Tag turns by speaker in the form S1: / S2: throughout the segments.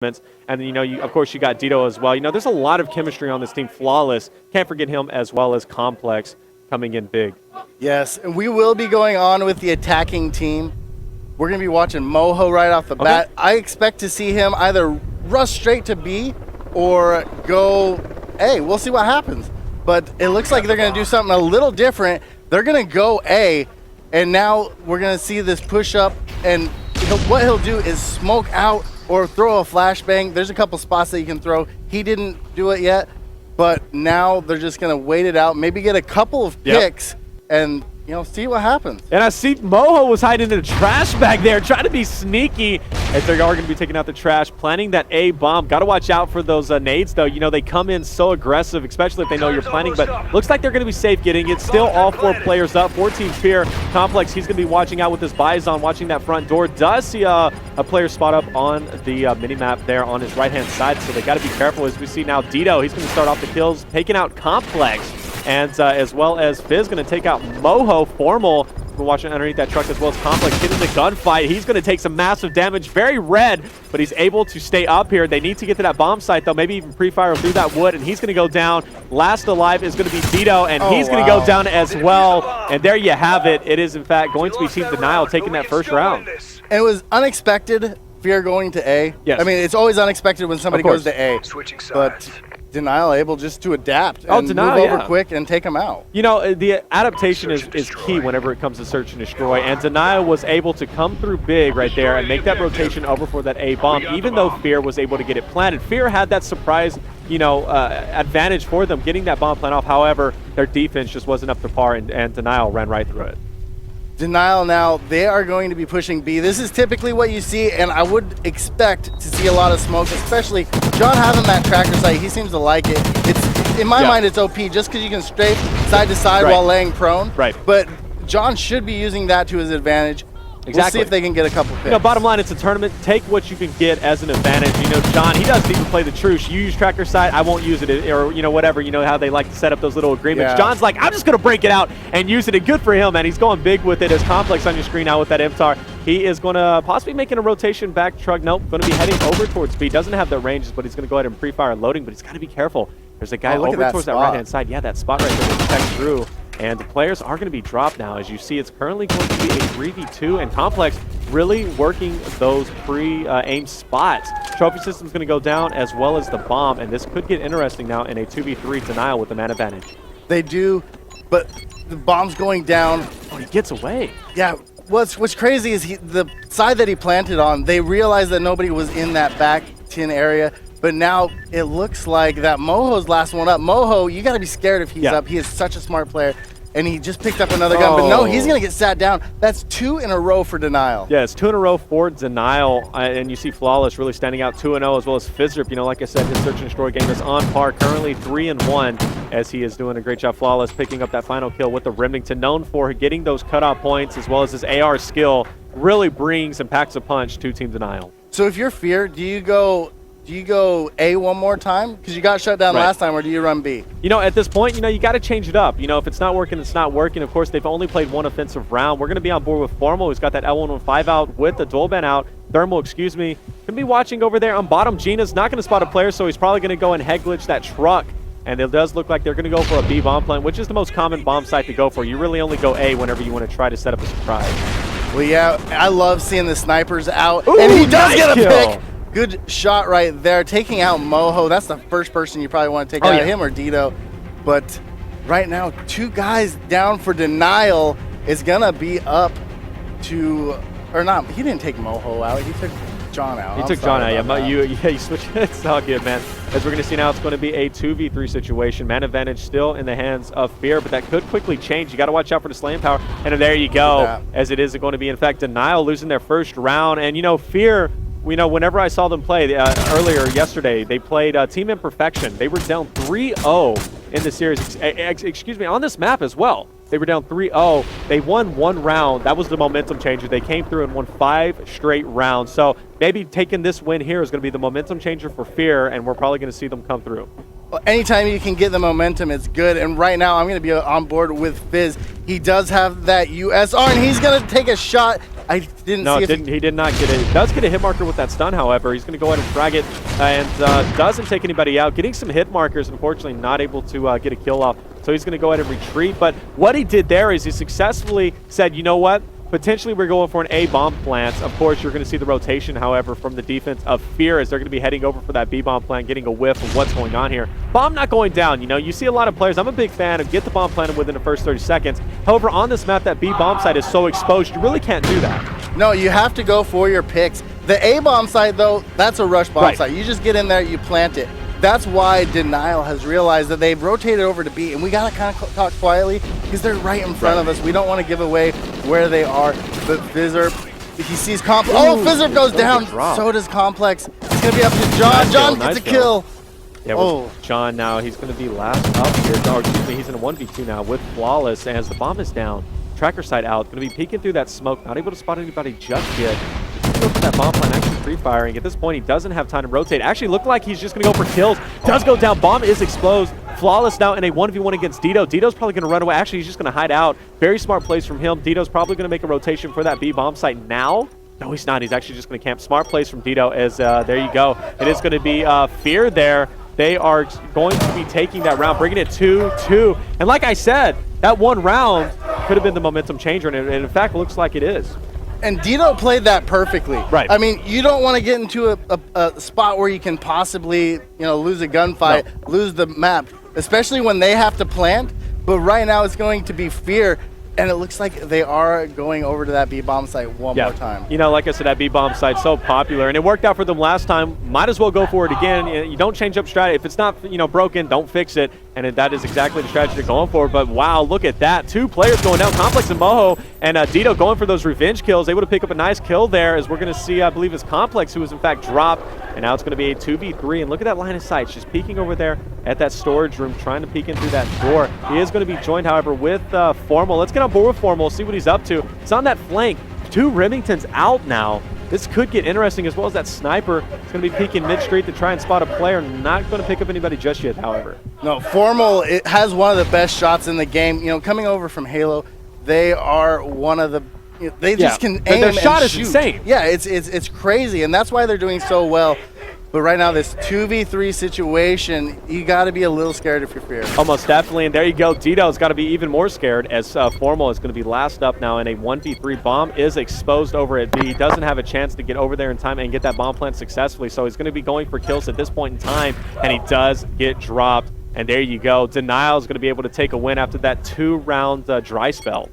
S1: And you know, of course, you got Dito as well. You know, there's a lot of chemistry on this team. Flawless. Can't forget him as well as Complex coming in big.
S2: Yes, and we will be going on with the attacking team. We're going to be watching Moho right off the bat. I expect to see him either rush straight to B or go A. We'll see what happens. But it looks like they're going to do something a little different. They're going to go A, and now we're going to see this push up, and what he'll do is smoke out or throw a flashbang. There's a couple spots that you can throw. He didn't do it yet, but now they're just going to wait it out, maybe get a couple of picks, and see what happens.
S1: And I see Moho was hiding in the trash bag there, trying to be sneaky as they are going to be taking out the trash, planning that A bomb. Got to watch out for those nades, though. You know, they come in so aggressive, especially if they know you're planning, but looks like they're going to be safe getting it. Still all 4 players up. 14 Fear. Complex, he's going to be watching out with his Bison, watching that front door. Does see a player spot up on the mini-map there on his right-hand side, so they got to be careful. As we see now, Dito, he's going to start off the kills, taking out Complex. And as well as Fizz going to take out Moho. Formal, we're watching underneath that truck, as well as Complex getting the gunfight. He's going to take some massive damage. Very red, but he's able to stay up here. They need to get to that bomb site, though. Maybe even pre-fire through that wood, and he's going to go down. Last alive is going to be Dito, and he's going to go down as well. And there you have it. It is, in fact, going to be Team Denial taking that first round.
S2: And it was unexpected, Fear going to A.
S1: Yes.
S2: I mean, it's always unexpected when somebody goes to A. But Denial able just to adapt and move over quick and take them out.
S1: You know, the adaptation is key whenever it comes to search and destroy, and Denial was able to come through big right there and make that rotation over for that A bomb, even though Fear was able to get it planted. Fear had that surprise, advantage for them getting that bomb plant off. However, their defense just wasn't up to par, and Denial ran right through it.
S2: Denial now, they are going to be pushing B. This is typically what you see, and I would expect to see a lot of smoke, especially John having that tracker sight. He seems to like it. It's in my mind, it's OP just because you can strafe side to side while laying prone.
S1: Right.
S2: But John should be using that to his advantage. Exactly. We'll see if they can get a couple picks.
S1: Bottom line, it's a tournament. Take what you can get as an advantage. John, he doesn't even play the truce. You use tracker sight, I won't use it, or whatever. You know how they like to set up those little agreements. John's like, I'm just going to break it out and use it, and good for him, man. He's going big with it. As Complex on your screen now with that MTAR. He is going to possibly making a rotation back truck. Nope, going to be heading over towards B. Doesn't have the ranges, but he's going to go ahead and pre-fire loading, but he's got to be careful. There's a guy over towards that right-hand side. Yeah, that spot right there to check through. And the players are going to be dropped now. As you see, it's currently going to be a 3v2, and Complex really working those pre-aimed spots. Trophy system's going to go down, as well as the bomb, and this could get interesting now in a 2v3 Denial with the man advantage.
S2: They do, but the bomb's going down.
S1: Oh, he gets away.
S2: Yeah, what's crazy is the side that he planted on, they realized that nobody was in that back tin area. But now it looks like that Moho's last one up. Moho, you got to be scared if he's up. He is such a smart player. And he just picked up another gun. But no, he's going to get sat down. That's 2 in a row for Denial.
S1: Yeah, it's 2 in a row for Denial. And you see Flawless really standing out 2-0, as well as Fizzrip. Like I said, his search and destroy game is on par. Currently 3-1, as he is doing a great job. Flawless picking up that final kill with the Remington, known for getting those cutoff points, as well as his AR skill. Really brings and packs a punch to Team Denial.
S2: So if you're Fear, do you go A one more time? Because you got shut down last time, or do you run B?
S1: At this point, you got to change it up. If it's not working, it's not working. Of course, they've only played 1 offensive round. We're going to be on board with Formal, who's got that L115 out with the dual ban out. Thermal, excuse me. Going to be watching over there on bottom. Gina's not going to spot a player, so he's probably going to go and head glitch that truck. And it does look like they're going to go for a B bomb plant, which is the most common bomb site to go for. You really only go A whenever you want to try to set up a surprise.
S2: Well, yeah, I love seeing the snipers out.
S1: Ooh,
S2: and he does
S1: nice
S2: get a
S1: kill.
S2: pick. Good shot right there, taking out Moho. That's the first person you probably want to take out, him or Dito. But right now, 2 guys down for Denial is going to be up to, or not, he didn't take Moho out. He took John out.
S1: He took John out, you switched. It's all good, man. As we're going to see now, it's going to be a 2v3 situation. Man advantage still in the hands of Fear, but that could quickly change. You got to watch out for the slaying power. And there you go, as it is going to be, in fact, Denial losing their first round. And, Fear, whenever I saw them play earlier yesterday, they played Team Imperfection. They were down 3-0 in the series. Excuse me, on this map as well. They were down 3-0. They won 1 round. That was the momentum changer. They came through and won 5 straight rounds. So maybe taking this win here is going to be the momentum changer for Fear, and we're probably going to see them come through.
S2: Well, anytime you can get the momentum, it's good. And right now, I'm going to be on board with Fizz. He does have that USR, and he's going to take a shot I didn't
S1: No,
S2: see if
S1: he did not get it. He does get a hit marker with that stun, however. He's going to go ahead and frag it and doesn't take anybody out. Getting some hit markers, unfortunately, not able to get a kill off. So he's going to go ahead and retreat. But what he did there is he successfully said, you know what? Potentially, we're going for an A bomb plant. Of course, you're going to see the rotation, however, from the defense of Fear as they're going to be heading over for that B bomb plant, getting a whiff of what's going on here. Bomb not going down. You know, you see a lot of players. I'm a big fan of get the bomb planted within the first 30 seconds. However, on this map, that B bomb site is so exposed, you really can't do that.
S2: No, you have to go for your picks. The A bomb site, though, that's a rush bomb site. You just get in there, you plant it. That's why Denial has realized that they've rotated over to B, and we got to kind of talk quietly because they're right in front of us. We don't want to give away where they are. But Fizzerp, he sees Complex. Oh, Fizzerp goes down. So does Complex. It's going to be up to John. John gets a kill.
S1: Yeah, John now, he's going to be last up here. Oh, excuse me, he's in a 1v2 now with Flawless as the bomb is down. Tracker side out. Going to be peeking through that smoke. Not able to spot anybody just yet. Go for that bomb plant, actually free-firing. At this point, he doesn't have time to rotate. Actually looked like he's just going to go for kills. Does go down. Bomb is exposed. Flawless now in a 1v1 against Dito. Dito's probably going to run away. Actually, he's just going to hide out. Very smart plays from him. Dito's probably going to make a rotation for that B bomb site now. No, he's not. He's actually just going to camp. Smart plays from Dito as there you go. It is going to be Fear there. They are going to be taking that round, bringing it 2-2. And like I said, that one round could have been the momentum changer, and it in fact looks like it is.
S2: And Dito played that perfectly.
S1: Right.
S2: I mean, you don't want to get into a spot where you can possibly, lose a gunfight, lose the map, especially when they have to plant. But right now it's going to be Fear, and it looks like they are going over to that B-bomb site one more time.
S1: You know, like I said, that B-bomb site's so popular, and it worked out for them last time. Might as well go for it again. You don't change up strategy. If it's not, broken, don't fix it. And that is exactly the strategy they're going for. But wow, look at that. 2 players going down. Complex and Moho and Dito going for those revenge kills. Able to pick up a nice kill there as we're going to see, I believe it's Complex who was in fact dropped. And now it's going to be a 2v3. And look at that line of sight. It's just peeking over there at that storage room, trying to peek in through that door. He is going to be joined, however, with Formal. Let's get on board with Formal, see what he's up to. It's on that flank. 2 Remingtons out now. This could get interesting, as well as that sniper. It's going to be peeking mid-street to try and spot a player. Not going to pick up anybody just yet, however.
S2: No, Formal, it has one of the best shots in the game. Coming over from Halo, they are one of the... They just can aim
S1: their shot
S2: and
S1: is
S2: shoot.
S1: Insane.
S2: Yeah, it's crazy, and that's why they're doing so well. But right now, this 2v3 situation, you got to be a little scared if you're Fear.
S1: Almost definitely, and there you go. Dito's got to be even more scared as Formal is going to be last up now in a 1v3. Bomb is exposed over at B. He doesn't have a chance to get over there in time and get that bomb plant successfully, so he's going to be going for kills at this point in time, and he does get dropped. And there you go. Denial is going to be able to take a win after that 2-round dry spell.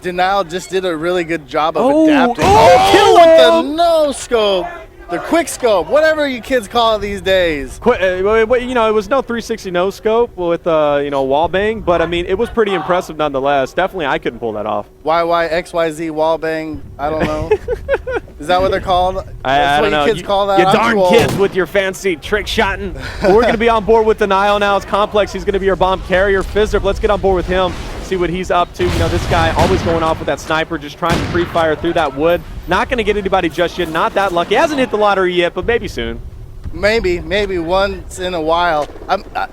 S2: Denial just did a really good job of adapting.
S1: Kill
S2: with the no-scope. The quick scope, whatever you kids call it these days.
S1: It was no 360 no scope with wall bang, but I mean it was pretty impressive nonetheless. Definitely, I couldn't pull that off.
S2: YYXYZ wall bang. I don't know. Is that what they're called?
S1: I don't know.
S2: You kids call that.
S1: You darn kids with your fancy trick shotting. We're going to be on board with Denial now. It's Complex. He's going to be our bomb carrier. Fizzerp, let's get on board with him. See what he's up to. This guy always going off with that sniper, just trying to pre-fire through that wood. Not going to get anybody just yet. Not that lucky. Hasn't hit the lottery yet, but maybe soon.
S2: Maybe once in a while.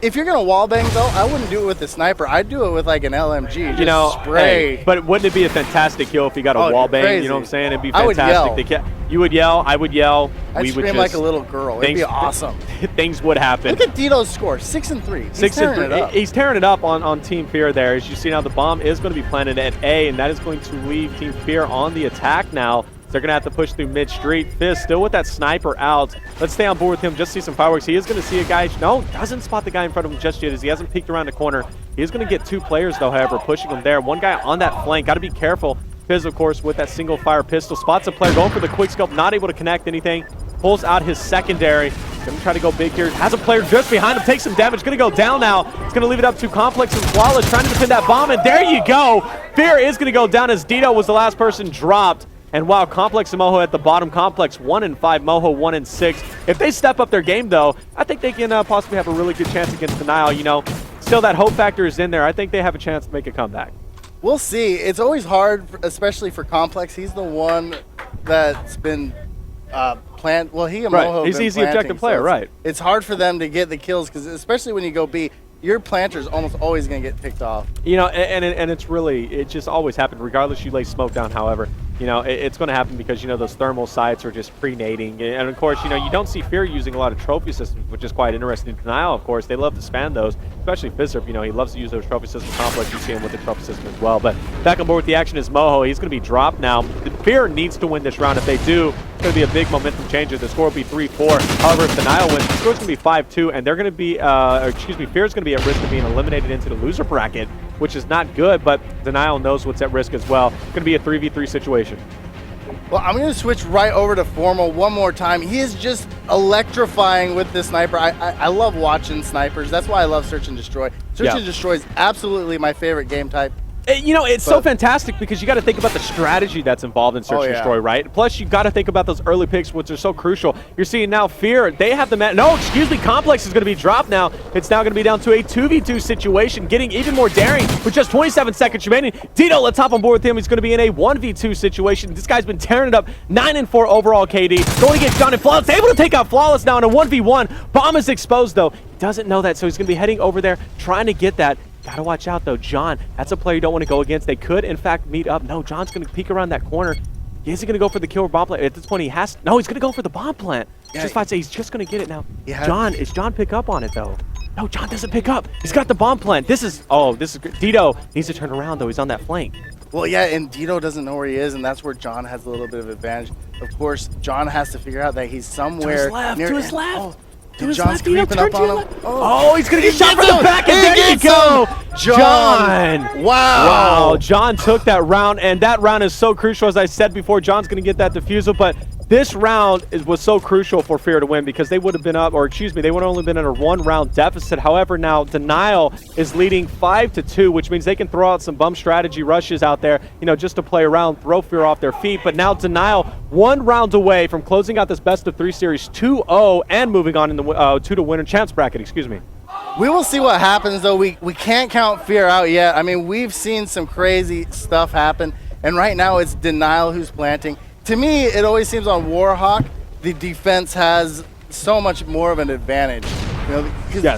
S2: If you're gonna wall bang though, I wouldn't do it with the sniper. I'd do it with like an LMG. Just spray.
S1: Hey, but wouldn't it be a fantastic kill if you got a wall bang?
S2: Crazy.
S1: You know what I'm saying? It'd be fantastic. You would yell. I would yell.
S2: I'd scream like a little girl. It'd be awesome.
S1: Things would happen.
S2: Look at Dito's score, 6-3. He's tearing it up.
S1: He's tearing it up on Team Fear there. As you see now, the bomb is going to be planted at A, and that is going to leave Team Fear on the attack now. They're going to have to push through mid-street. Fizz still with that sniper out. Let's stay on board with him, just see some fireworks. He is going to see a guy. No, doesn't spot the guy in front of him just yet as he hasn't peeked around the corner. He is going to get 2 players, though, however, pushing him there. One guy on that flank. Got to be careful. Fizz, of course, with that single-fire pistol. Spots a player going for the quick scope. Not able to connect anything. Pulls out his secondary. Going to try to go big here. Has a player just behind him. Takes some damage. Going to go down now. It's going to leave it up to Complex and Flawless trying to defend that bomb. And there you go. Fear is going to go down as Dito was the last person dropped. And wow, Complex and Moho at the bottom. Complex 1-5, Moho 1-6. If they step up their game, though, I think they can possibly have a really good chance against Denial. Still that hope factor is in there. I think they have a chance to make a comeback.
S2: We'll see. It's always hard, especially for Complex. He's the one that's been planned. Well, he and Moho
S1: He's the objective player, right.
S2: It's hard for them to get the kills, because especially when you go B, your planter's almost always going to get picked off.
S1: And it just always happens, regardless you lay smoke down, however. you know, it's going to happen because, you know, those thermal sights are just pre-nading. And, of course, you know, you don't see Fear using a lot of trophy systems, which is quite interesting. Denial, of course, they love to spam those, especially Fizzerp. You know, he loves to use those trophy system complex. You see him with the trophy system as well. But back on board with the action is Moho. He's going to be dropped now. Fear needs to win this round. If they do, it's going to be a big momentum changer. The score will be 3-4. However, if Denial wins, the score's going to be 5-2, and they're going to be, Fear's going to be at risk of being eliminated into the loser bracket, which is not good, but Denial knows what's at risk as well. It's going to be a 3v3 situation.
S2: Well, I'm going to switch right over to Formal one more time. He is just electrifying with this sniper. I love watching snipers. That's why I love Search and Destroy. Search and Destroy is absolutely my favorite game type.
S1: You know, it's so fantastic because you got to think about the strategy that's involved in Search and Destroy, right? Plus, you got to think about those early picks, which are so crucial. You're seeing now Fear, they have the Complex is going to be dropped now. It's now going to be down to a 2v2 situation, getting even more daring with just 27 seconds remaining. Dito, let's hop on board with him. He's going to be in a 1v2 situation. This guy's been tearing it up. 9-4 overall KD. Going against John and Flawless, able to take out Flawless now in a 1v1. Bomb is exposed, though. He doesn't know that, so he's going to be heading over there, trying to get that. Gotta watch out, though. John, that's a player you don't want to go against. They could, in fact, meet up. No, John's going to peek around that corner. Is he going to go for the kill or bomb plant? At this point, he has to. No, he's going to go for the bomb plant.
S2: Yeah,
S1: just about to say, he's just going to get it now. Is John pick up on it, though? No, John doesn't pick up. He's got the bomb plant. This is Dito needs to turn around, though. He's on that flank.
S2: Well, yeah, and Dito doesn't know where he is, and that's where John has a little bit of advantage. Of course, John has to figure out that he's somewhere
S1: to his left.
S2: John's creeping up on him.
S1: Oh, he's going to get shot from the back, and there you go. John. Wow. John took that round, and that round is so crucial. As I said before, John's going to get that defusal, but this round was so crucial for Fear to win because they would have been up, or excuse me, they would have only been in a one-round deficit. However, now Denial is leading 5-2, which means they can throw out some bum strategy rushes out there, you know, just to play around, throw Fear off their feet. But now Denial, one round away from closing out this best-of-3 series 2-0 and moving on in the 2-to-winner chance bracket, excuse me.
S2: We will see what happens, though. We can't count Fear out yet. I mean, we've seen some crazy stuff happen, and right now it's Denial who's planting. To me, it always seems on Warhawk, the defense has so much more of an advantage. You know,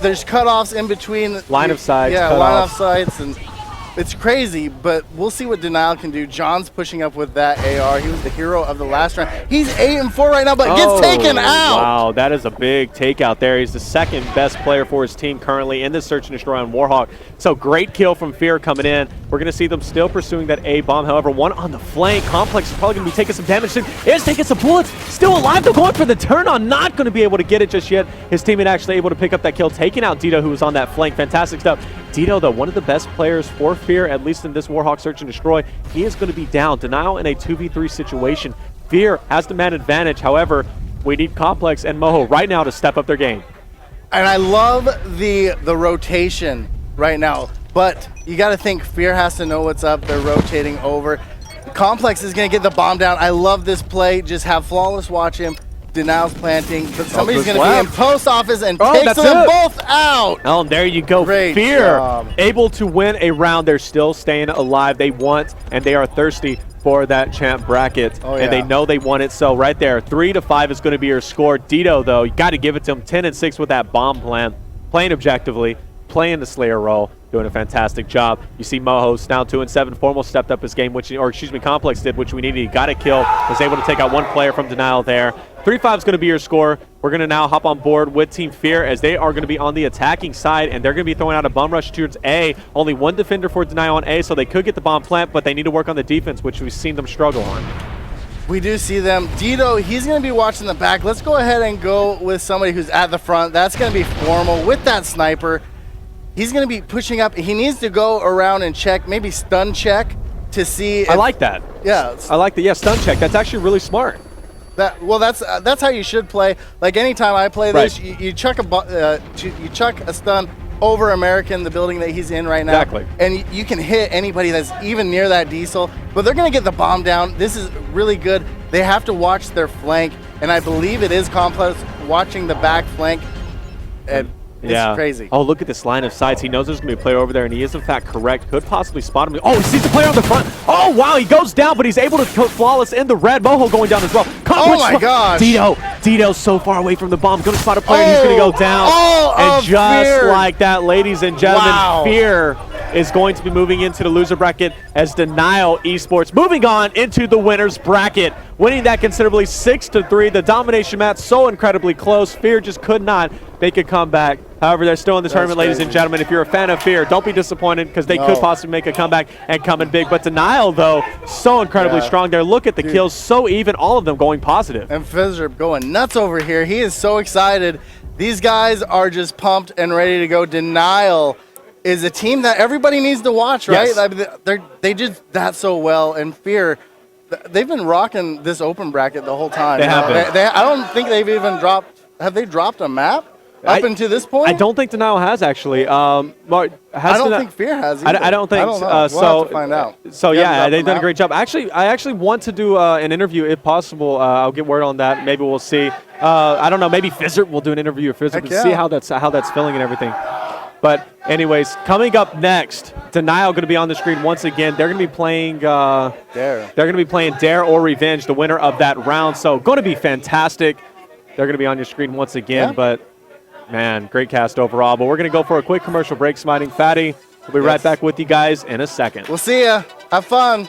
S2: there's cutoffs in between.
S1: Line of sight.
S2: Yeah, line of sights, and it's crazy, but we'll see what Denial can do. John's pushing up with that AR. He was the hero of the last round. He's 8-4 right now, but gets taken out.
S1: Wow, that is a big takeout there. He's the second best player for his team currently in this Search and Destroy on Warhawk. So great kill from Fear coming in. We're going to see them still pursuing that A bomb. However, one on the flank. Complex is probably going to be taking some damage. Is taking some bullets. Still alive. They're going for the turn on. Not going to be able to get it just yet. His teammate actually able to pick up that kill, taking out Dito, who was on that flank. Fantastic stuff. Dito, though, one of the best players for Fear, at least in this Warhawk Search and Destroy. He is going to be down. Denial in a 2v3 situation. Fear has the man advantage. However, we need Complex and Moho right now to step up their game.
S2: And I love the rotation right now. But you got to think Fear has to know what's up. They're rotating over. Complex is going to get the bomb down. I love this play. Just have Flawless watch him. Denial's planting. But somebody's going to be in post office and takes them both out.
S1: Oh, there you go.
S2: Great
S1: Fear
S2: job.
S1: Able to win a round. They're still staying alive. They want and they are thirsty for that champ bracket. And they know they want it. So right there, 3-5 is going to be your score. Dito, though, you got to give it to him. 10-6 with that bomb plan. Playing objectively. Playing the Slayer role, doing a fantastic job. You see Moho's now 2-7. Formal stepped up his game, Complex did, which we needed. He got a kill, was able to take out one player from Denial there. 3-5 is going to be your score. We're going to now hop on board with Team Fear as they are going to be on the attacking side, and they're going to be throwing out a bomb rush towards A. Only one defender for Denial on A, so they could get the bomb plant, but they need to work on the defense, which we've seen them struggle on.
S2: We do see them. Dito, he's going to be watching the back. Let's go ahead and go with somebody who's at the front. That's going to be Formal with that sniper. He's going to be pushing up. He needs to go around and check, maybe stun check to see.
S1: I like that.
S2: Yeah.
S1: I like the stun check. That's actually really smart.
S2: That's how you should play. Like anytime I play this, you chuck a stun over American, the building that he's in right now.
S1: Exactly.
S2: And you can hit anybody that's even near that diesel. But they're going to get the bomb down. This is really good. They have to watch their flank, and I believe it is Complex watching the back flank. And it's crazy.
S1: Oh, look at this line of sights. He knows there's going to be a player over there, and he is, in fact, correct. Could possibly spot him. Oh, he sees the player on the front. Oh, wow. He goes down, but he's able to put Flawless in the red. Moho going down as well.
S2: Oh, my gosh.
S1: Dito's so far away from the bomb. Going to spot a player, and he's going to go down. And just like that, ladies and gentlemen, Fear is going to be moving into the loser bracket as Denial Esports moving on into the winner's bracket, winning that considerably 6-3. The domination match so incredibly close. Fear just could not make a comeback. However, they're still in the tournament, ladies and gentlemen. If you're a fan of Fear, don't be disappointed because they could possibly make a comeback and come in big. But Denial, though, so incredibly strong there. Look at the kills, so even, all of them going positive.
S2: And Fizzerp going nuts over here. He is so excited. These guys are just pumped and ready to go. Denial is a team that everybody needs to watch, right?
S1: Yes.
S2: They did that so well. And Fear, they've been rocking this open bracket the whole time.
S1: They have been.
S2: I don't think they've even dropped. Have they dropped a map up until this point?
S1: I don't think Denial has, actually.
S2: I don't think Fear has either.
S1: I don't think
S2: know.
S1: so.
S2: We'll have to find out.
S1: So yeah, they've done a great job. Actually, I actually want to do an interview if possible. I'll get word on that. Maybe we'll see. I don't know. Maybe Fizzert will do an interview with Fizzert to see how that's feeling and everything. But anyways, coming up next, Denial going to be on the screen once again. They're going to be playing Dare. They're going to be playing Dare or Revenge, the winner of that round. So going to be fantastic. They're going to be on your screen once again. But man, great cast overall. But we're going to go for a quick commercial break, Smiting. Fatty, we'll be right back with you guys in a second.
S2: We'll see ya. Have fun.